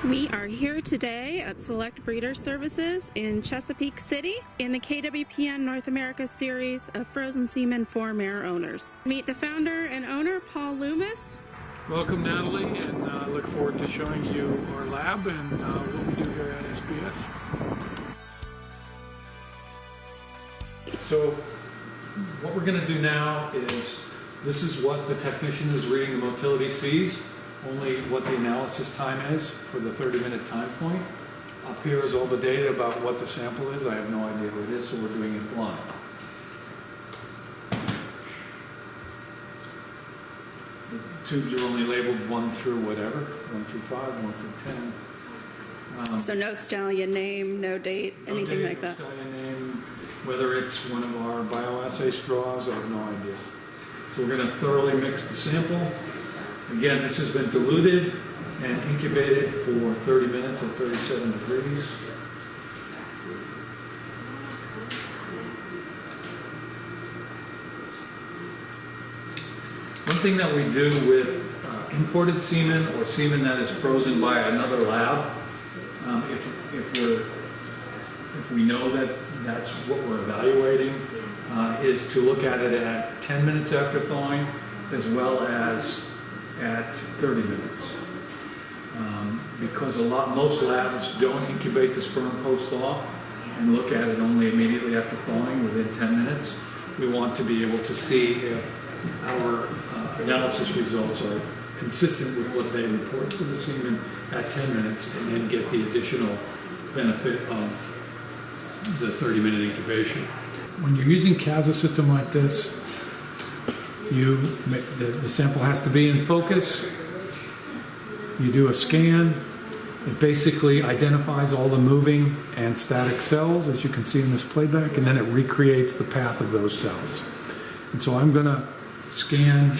We are here today at Select Breeder Services in Chesapeake City in the KWPN North America series of frozen semen for mare owners. Meet the founder and owner, Paul Loomis. Welcome, Natalie, and I look forward to showing you our lab and what we do here at SBS. So what we're going to do now is, this is what the technician who's reading the motility sees, only what the analysis time is for the 30-minute time point. Up here is all the data about what the sample is. I have no idea what it is, so we're doing it blind. The tubes are only labeled 1 through whatever, 1 through 5, 1 through 10. So no Stallion name, no date, anything like that? No Stallion name, whether it's one of our bioassay straws, I have no idea. So we're going to thoroughly mix the sample. Again, this has been diluted and incubated for 30 minutes at 37 degrees. One thing that we do with imported semen or semen that is frozen by another lab, if we know that that's what we're evaluating, is to look at it at 10 minutes after thawing as well as at 30 minutes. Because most labs don't incubate the sperm post-thaw and look at it only immediately after thawing within 10 minutes. We want to be able to see if our analysis results are consistent with what they report for the semen at 10 minutes and then get the additional benefit of the 30-minute incubation. When you're using CASA system like this, the sample has to be in focus. You do a scan. It basically identifies all the moving and static cells, as you can see in this playback, and then it recreates the path of those cells. And so I'm going to scan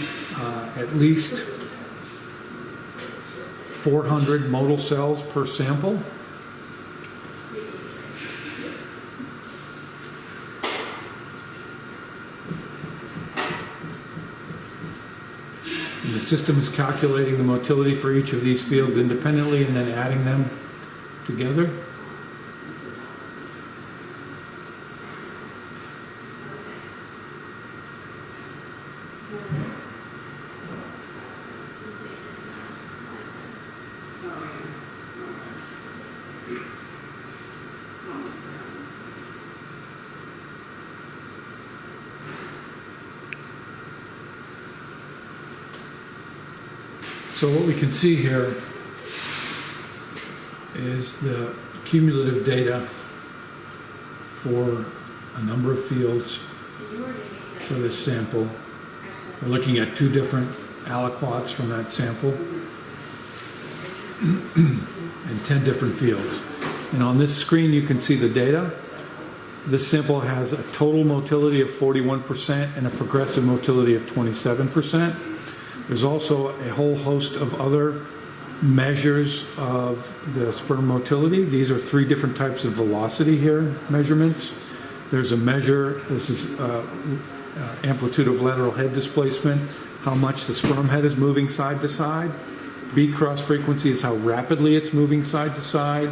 at least 400 motile cells per sample. The system is calculating the motility for each of these fields independently and then adding them together. So what we can see here is the cumulative data for a number of fields for this sample. We're looking at 2 different aliquots from that sample and 10 different fields. And on this screen you can see the data. This sample has a total motility of 41% and a progressive motility of 27%. There's also a whole host of other measures of the sperm motility. These are 3 different types of velocity here measurements. There's a measure, this is amplitude of lateral head displacement, how much the sperm head is moving side to side. B cross frequency is how rapidly it's moving side to side.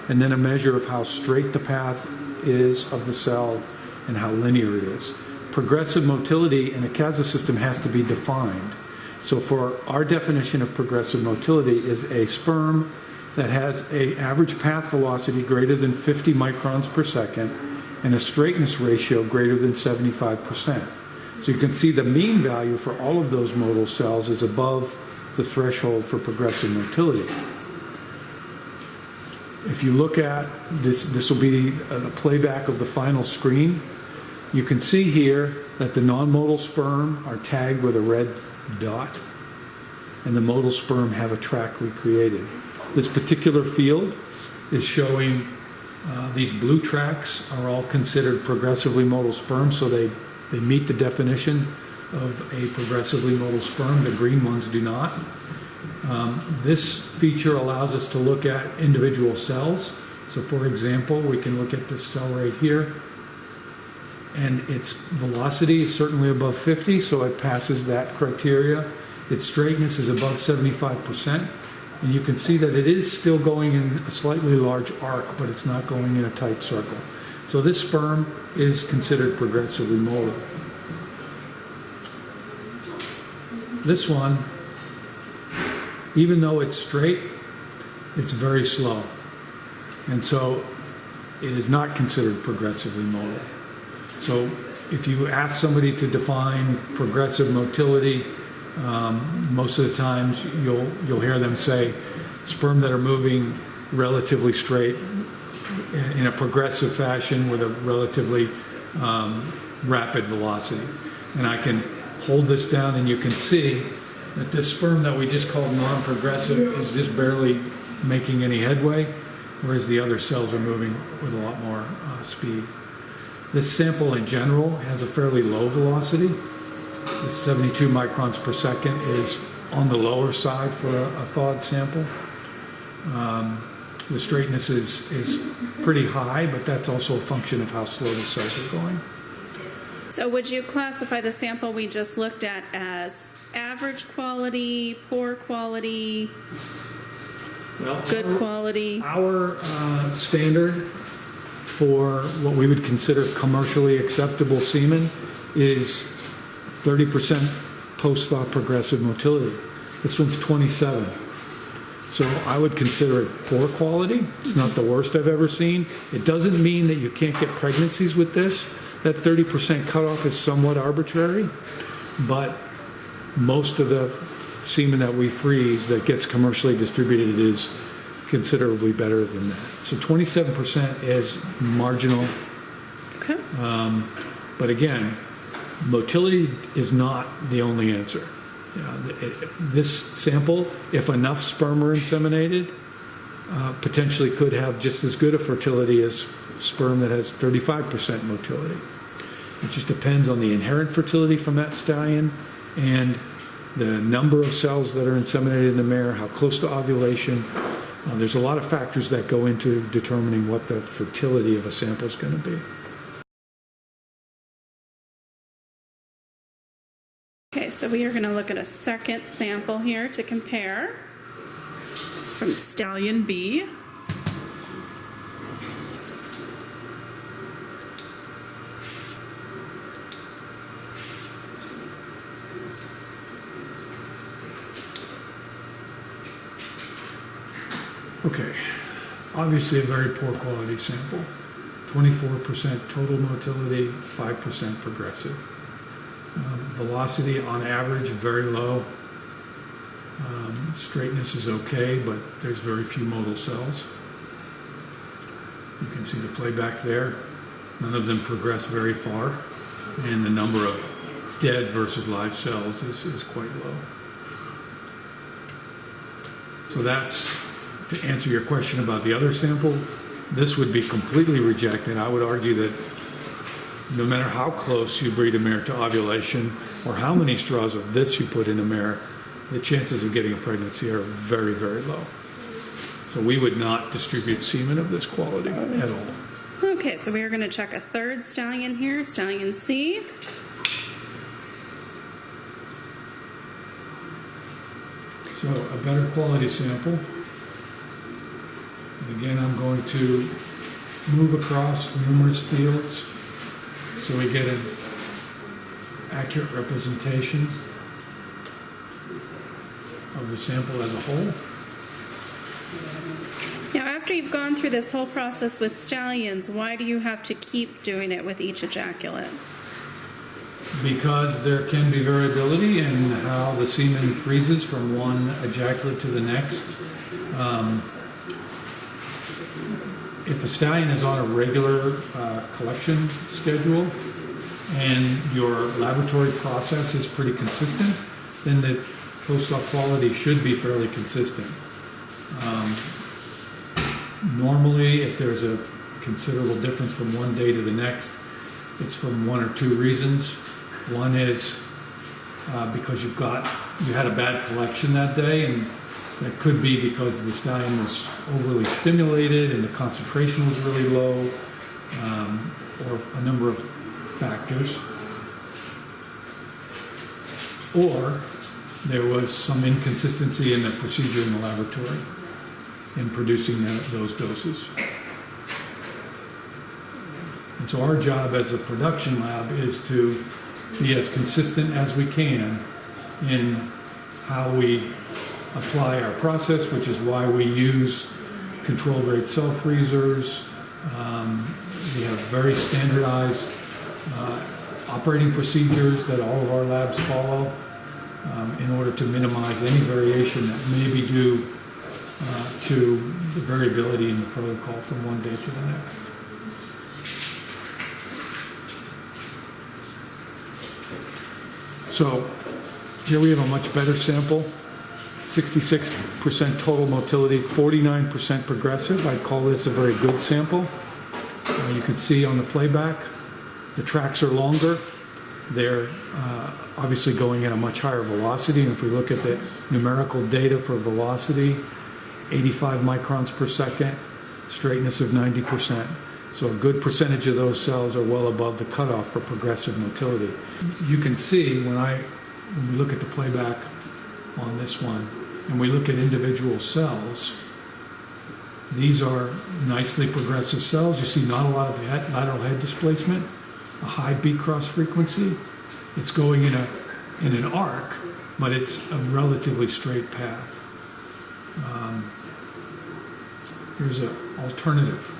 And then a measure of how straight the path is of the cell and how linear it is. Progressive motility in a CASA system has to be defined. So for our definition of progressive motility is a sperm that has an average path velocity greater than 50 microns per second and a straightness ratio greater than 75%. So you can see the mean value for all of those motile cells is above the threshold for progressive motility. If you look at this will be a playback of the final screen. You can see here that the non-motile sperm are tagged with a red dot, and the motile sperm have a track recreated. This particular field is showing these blue tracks are all considered progressively motile sperm, so they meet the definition of a progressively motile sperm. The green ones do not. This feature allows us to look at individual cells. So for example, we can look at this cell right here, and its velocity is certainly above 50, so it passes that criteria. Its straightness is above 75%, And you can see that it is still going in a slightly large arc, but it's not going in a tight circle. So this sperm is considered progressively motile. This one, even though it's straight, it's very slow. And so it is not considered progressively motile. So if you ask somebody to define progressive motility, most of the times you'll hear them say sperm that are moving relatively straight in a progressive fashion with a relatively rapid velocity. And I can hold this down and you can see that this sperm that we just called non-progressive is just barely making any headway, whereas the other cells are moving with a lot more speed. This sample in general has a fairly low velocity. The 72 microns per second is on the lower side for a thawed sample. The straightness is pretty high, but that's also a function of how slow the cells are going. So would you classify the sample we just looked at as average quality, poor quality, good quality? Our standard for what we would consider commercially acceptable semen is 30% post-thaw progressive motility. This one's 27. So I would consider it poor quality. It's not the worst I've ever seen. It doesn't mean that you can't get pregnancies with this. That 30% cutoff is somewhat arbitrary, but most of the semen that we freeze that gets commercially distributed is considerably better than that. So 27% is marginal. Okay. But again, motility is not the only answer. This sample, if enough sperm are inseminated, potentially could have just as good a fertility as sperm that has 35% motility. It just depends on the inherent fertility from that stallion and the number of cells that are inseminated in the mare, how close to ovulation. There's a lot of factors that go into determining what the fertility of a sample is going to be. Okay, so we are going to look at a second sample here to compare from Stallion B. Okay, obviously a very poor quality sample. 24% total motility, 5% progressive. Velocity on average, very low. Straightness is okay, but there's very few motile cells. You can see the playback there. None of them progress very far, and the number of dead versus live cells is quite low. So that's, to answer your question about the other sample, this would be completely rejected. I would argue that no matter how close you breed a mare to ovulation or how many straws of this you put in a mare, the chances of getting a pregnancy are very, very low. So we would not distribute semen of this quality at all. Okay, so we are going to check a third stallion here, Stallion C. So a better quality sample. And again, I'm going to move across numerous fields so we get an accurate representation of the sample as a whole. Now, after you've gone through this whole process with stallions, why do you have to keep doing it with each ejaculate? Because there can be variability in how the semen freezes from one ejaculate to the next. If a stallion is on a regular collection schedule and your laboratory process is pretty consistent, then the post-op quality should be fairly consistent. Normally, if there's a considerable difference from one day to the next, it's from one or two reasons. One is because you had a bad collection that day, and that could be because the stallion was overly stimulated and the concentration was really low, or a number of factors. Or there was some inconsistency in the procedure in the laboratory in producing those doses. And so our job as a production lab is to be as consistent as we can in how we apply our process, which is why we use control rate cell freezers. We have very standardized operating procedures that all of our labs follow in order to minimize any variation that may be due to the variability in the protocol from one day to the next. So here we have a much better sample, 66% total motility, 49% progressive. I'd call this a very good sample. You can see on the playback, the tracks are longer. They're obviously going at a much higher velocity. And if we look at the numerical data for velocity, 85 microns per second, straightness of 90%. So a good percentage of those cells are well above the cutoff for progressive motility. You can see when we look at the playback on this one, and we look at individual cells, these are nicely progressive cells. You see not a lot of lateral head displacement, a high beat cross frequency. It's going in an arc, but it's a relatively straight path. Here's an alternative.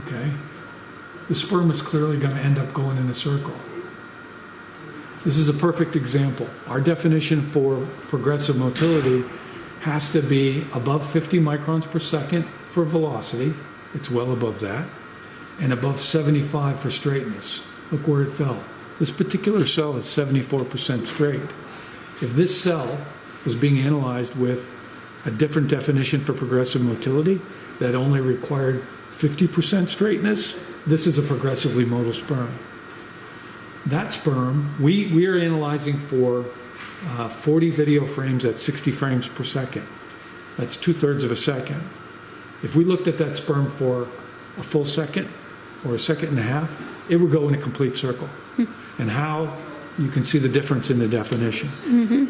Okay, the sperm is clearly going to end up going in a circle. This is a perfect example. Our definition for progressive motility has to be above 50 microns per second for velocity. It's well above that. And above 75 for straightness. Look where it fell. This particular cell is 74% straight. If this cell was being analyzed with a different definition for progressive motility that only required 50% straightness, this is a progressively motile sperm. That sperm, we are analyzing for 40 video frames at 60 frames per second. That's 2/3 of a second. If we looked at that sperm for a full second or a second and a half, it would go in a complete circle. And how you can see the difference in the definition.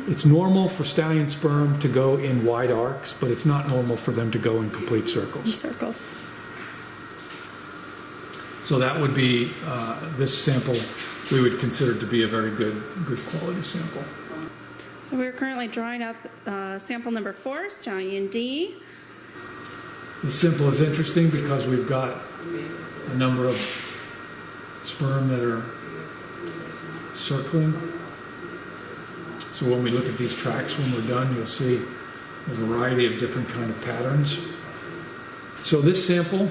It's normal for stallion sperm to go in wide arcs, but it's not normal for them to go in complete circles. In circles. So that would be this sample we would consider to be a very good quality sample. So we're currently drawing up sample number 4, Stallion D. This sample is interesting because we've got a number of sperm that are circling. So when we look at these tracks when we're done, you'll see a variety of different kind of patterns. So this sample,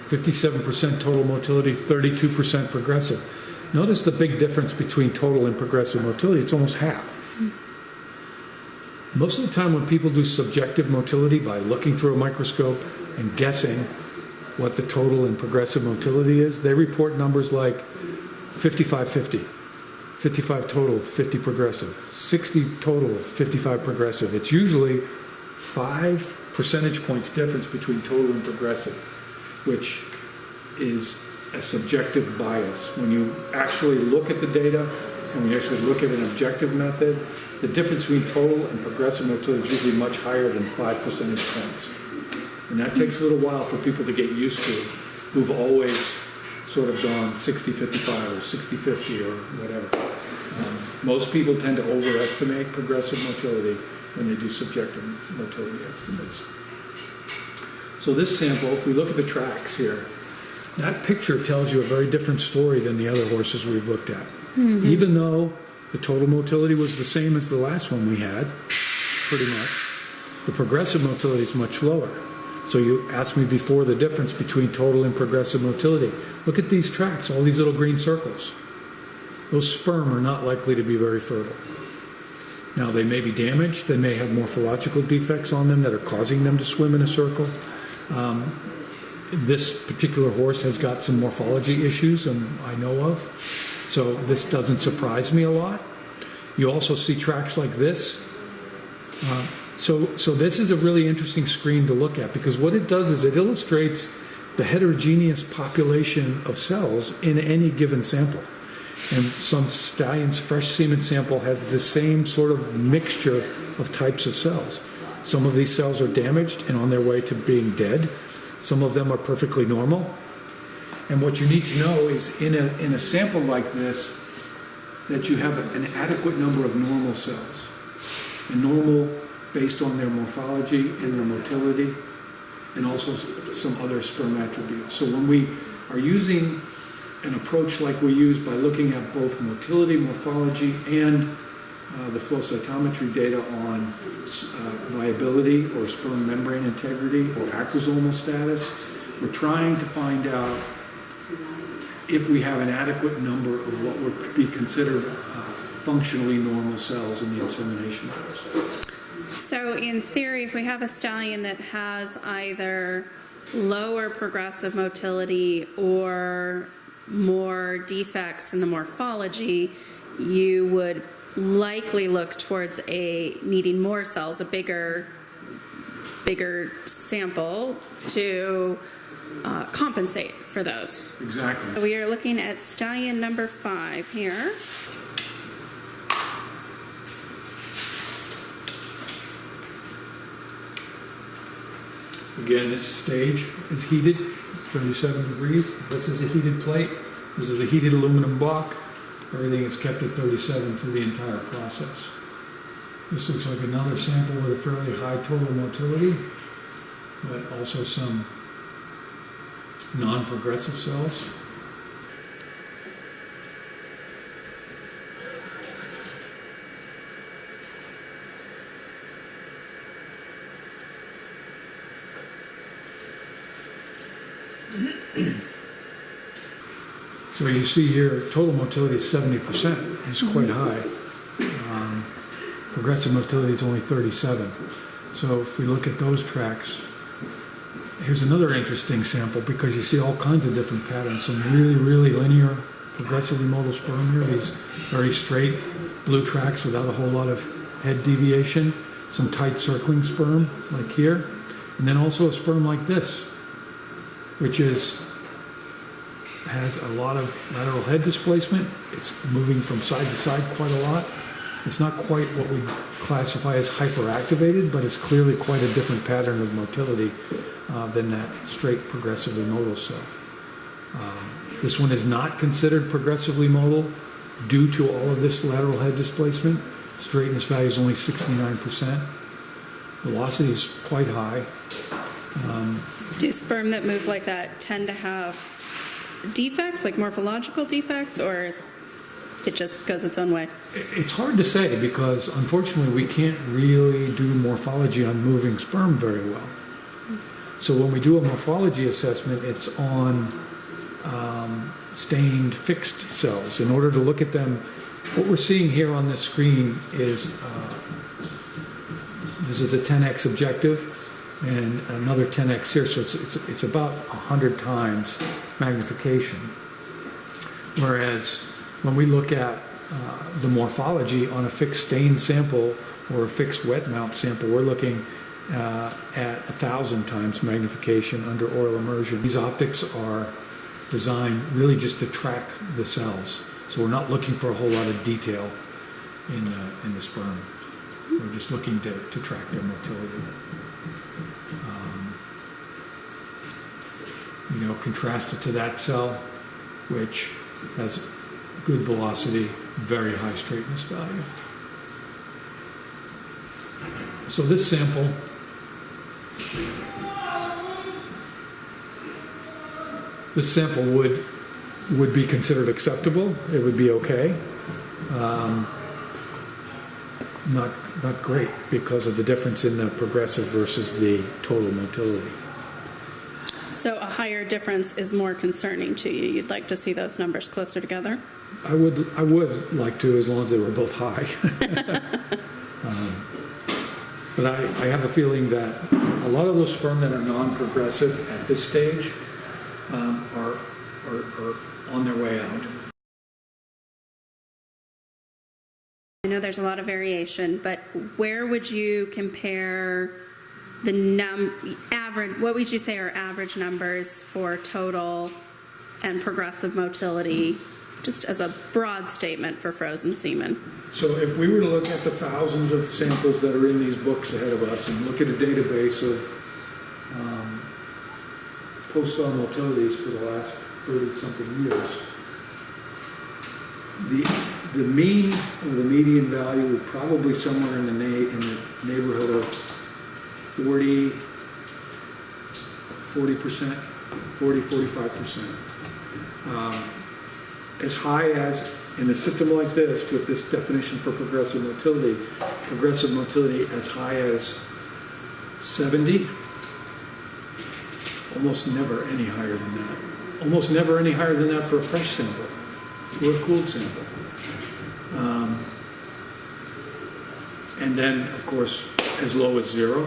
57% total motility, 32% progressive. Notice the big difference between total and progressive motility. It's almost half. Most of the time when people do subjective motility by looking through a microscope and guessing what the total and progressive motility is, they report numbers like 55-50, 55 total, 50 progressive, 60 total, 55 progressive. It's usually 5 percentage points difference between total and progressive, which is a subjective bias. When you actually look at the data and when you actually look at an objective method, the difference between total and progressive motility is usually much higher than 5 percentage points. And that takes a little while for people to get used to, who've always sort of gone 60-55 or 60-50 or whatever. Most people tend to overestimate progressive motility when they do subjective motility estimates. So this sample, if we look at the tracks here, that picture tells you a very different story than the other horses we've looked at. Even though the total motility was the same as the last one we had, pretty much, the progressive motility is much lower. So you asked me before the difference between total and progressive motility. Look at these tracks, all these little green circles. Those sperm are not likely to be very fertile. Now, they may be damaged. They may have morphological defects on them that are causing them to swim in a circle. This particular horse has got some morphology issues I know of. So this doesn't surprise me a lot. You also see tracks like this. So this is a really interesting screen to look at because what it does is it illustrates the heterogeneous population of cells in any given sample. And some Stallion's fresh semen sample has the same sort of mixture of types of cells. Some of these cells are damaged and on their way to being dead. Some of them are perfectly normal. And what you need to know is in a sample like this, that you have an adequate number of normal cells. And normal based on their morphology and their motility, and also some other sperm attributes. So when we are using an approach like we use by looking at both motility, morphology, and the flow cytometry data on viability or sperm membrane integrity or acrosomal status, we're trying to find out if we have an adequate number of what would be considered functionally normal cells in the insemination dose. So in theory, if we have a stallion that has either lower progressive motility or more defects in the morphology, you would likely look towards needing more cells, a bigger sample to compensate for those. Exactly. We are looking at stallion number 5 here. Again, this stage is heated, 37 degrees. This is a heated plate. This is a heated aluminum block. Everything is kept at 37 through the entire process. This looks like another sample with a fairly high total motility, but also some non-progressive cells. So you see here, total motility is 70%. It's quite high. Progressive motility is only 37. So if we look at those tracks, here's another interesting sample because you see all kinds of different patterns. Some really, really linear, progressively motile sperm here. These very straight blue tracks without a whole lot of head deviation. Some tight circling sperm, like here. And then also a sperm like this, which has a lot of lateral head displacement. It's moving from side to side quite a lot. It's not quite what we classify as hyperactivated, but it's clearly quite a different pattern of motility than that straight progressively motile cell. This one is not considered progressively motile due to all of this lateral head displacement. Straightness value is only 69%. Velocity is quite high. Do sperm that move like that tend to have defects, like morphological defects, or it just goes its own way? It's hard to say because, unfortunately, we can't really do morphology on moving sperm very well. So when we do a morphology assessment, it's on stained fixed cells. In order to look at them, what we're seeing here on this screen is this is a 10x objective and another 10x here, so it's about 100 times magnification. Whereas when we look at the morphology on a fixed stain sample or a fixed wet mount sample, we're looking at 1,000 times magnification under oral immersion. These optics are designed really just to track the cells. So we're not looking for a whole lot of detail in the sperm. We're just looking to track their motility. Contrasted to that cell, which has good velocity, very high straightness value. So this sample would be considered acceptable. It would be okay. Not great because of the difference in the progressive versus the total motility. So a higher difference is more concerning to you. You'd like to see those numbers closer together? I would like to, as long as they were both high. But I have a feeling that a lot of those sperm that are non-progressive at this stage are on their way out. I know there's a lot of variation, but where would you compare the average? What would you say are average numbers for total and progressive motility just as a broad statement for frozen semen. So if we were to look at the thousands of samples that are in these books ahead of us and look at a database of post-star motilities for the last 30-something years, the mean or the median value would probably somewhere in the neighborhood of 40%, 45%. As high as, in a system like this, with this definition for progressive motility as high as 70, almost never any higher than that. Almost never any higher than that for a fresh sample or a cooled sample. And then, of course, as low as 0.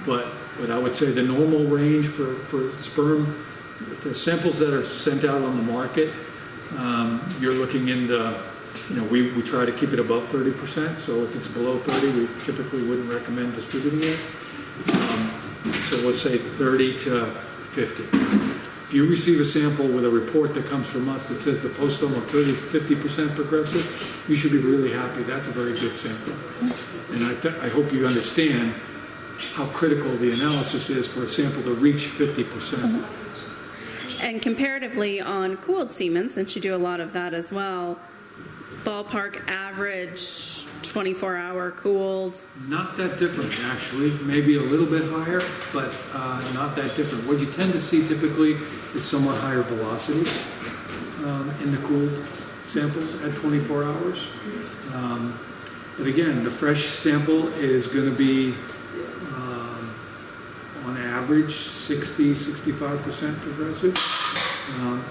But I would say the normal range for sperm, for samples that are sent out on the market, you're looking in the, we try to keep it above 30%. So if it's below 30, we typically wouldn't recommend distributing it. So let's say 30 to 50. If you receive a sample with a report that comes from us that says the post-star motility is 50% progressive, you should be really happy. That's a very good sample. And I hope you understand how critical the analysis is for a sample to reach 50%. And comparatively on cooled semen, since you do a lot of that as well, ballpark average 24-hour cooled? Not that different, actually. Maybe a little bit higher, but not that different. What you tend to see typically is somewhat higher velocity in the cooled samples at 24 hours. But again, the fresh sample is going to be on average 60-65% progressive,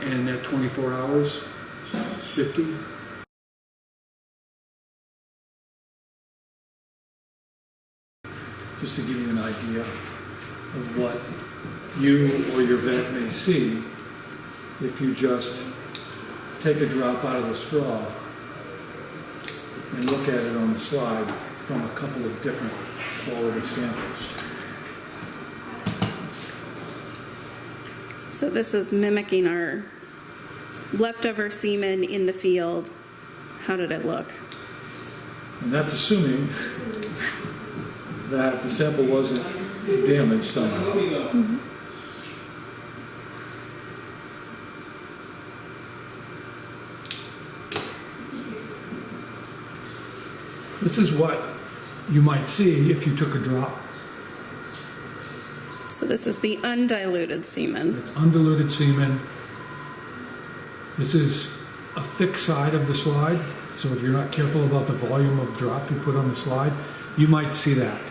and at 24 hours 50. Just to give you an idea of what you or your vet may see if you just take a drop out of the straw and look at it on the slide from a couple of different quality samples. So this is mimicking our leftover semen in the field. How did it look? And that's assuming that the sample wasn't damaged somehow. Mm-hmm. This is what you might see if you took a drop. So this is the undiluted semen. It's undiluted semen. This is a thick side of the slide, so if you're not careful about the volume of drop you put on the slide, you might see that.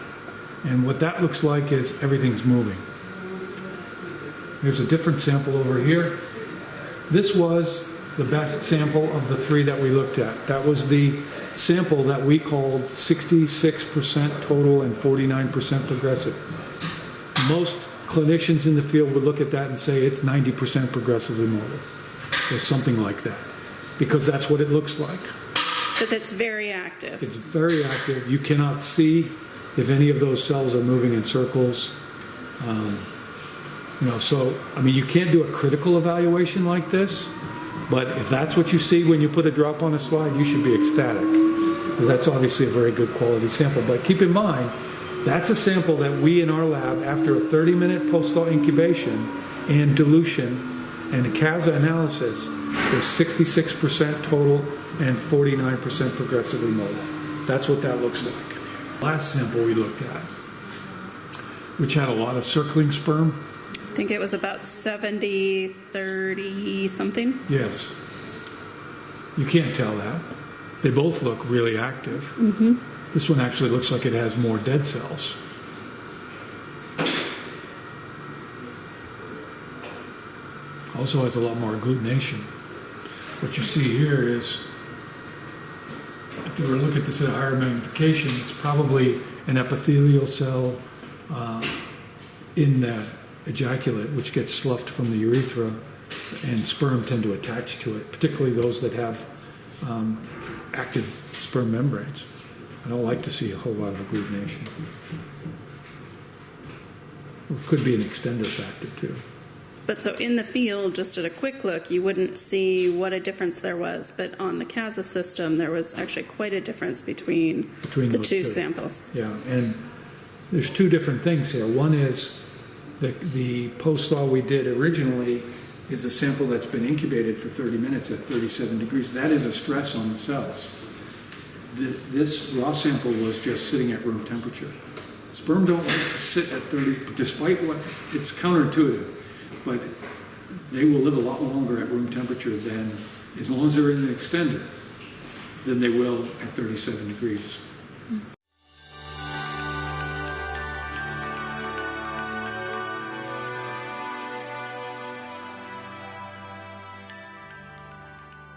And what that looks like is everything's moving. There's a different sample over here. This was the best sample of the 3 that we looked at. That was the sample that we called 66% total and 49% progressive. Most clinicians in the field would look at that and say it's 90% progressively mobile, or something like that, because that's what it looks like. Because it's very active. It's very active. You cannot see if any of those cells are moving in circles. So, you can't do a critical evaluation like this, but if that's what you see when you put a drop on a slide, you should be ecstatic, because that's obviously a very good quality sample. But keep in mind, that's a sample that we in our lab, after a 30-minute post-thaw incubation and dilution and a CASA analysis, was 66% total and 49% progressively mobile. That's what that looks like. Last sample we looked at, which had a lot of circling sperm. I think it was about 70-30 something. Yes. You can't tell that. They both look really active. Mm-hmm. This one actually looks like it has more dead cells. Also has a lot more agglutination. What you see here is, if you were to look at this at a higher magnification, it's probably an epithelial cell in that ejaculate, which gets sloughed from the urethra, and sperm tend to attach to it, particularly those that have active sperm membranes. I don't like to see a whole lot of agglutination. It could be an extender factor too. But so in the field, just at a quick look, you wouldn't see what a difference there was. But on the CASA system, there was actually quite a difference between the two samples. Yeah, and there's two different things here. One is the post-thaw we did originally is a sample that's been incubated for 30 minutes at 37 degrees. That is a stress on the cells. This raw sample was just sitting at room temperature. Sperm don't like to sit at 30, despite what it's counterintuitive, but they will live a lot longer at room temperature than, as long as they're in the extender, than they will at 37 degrees.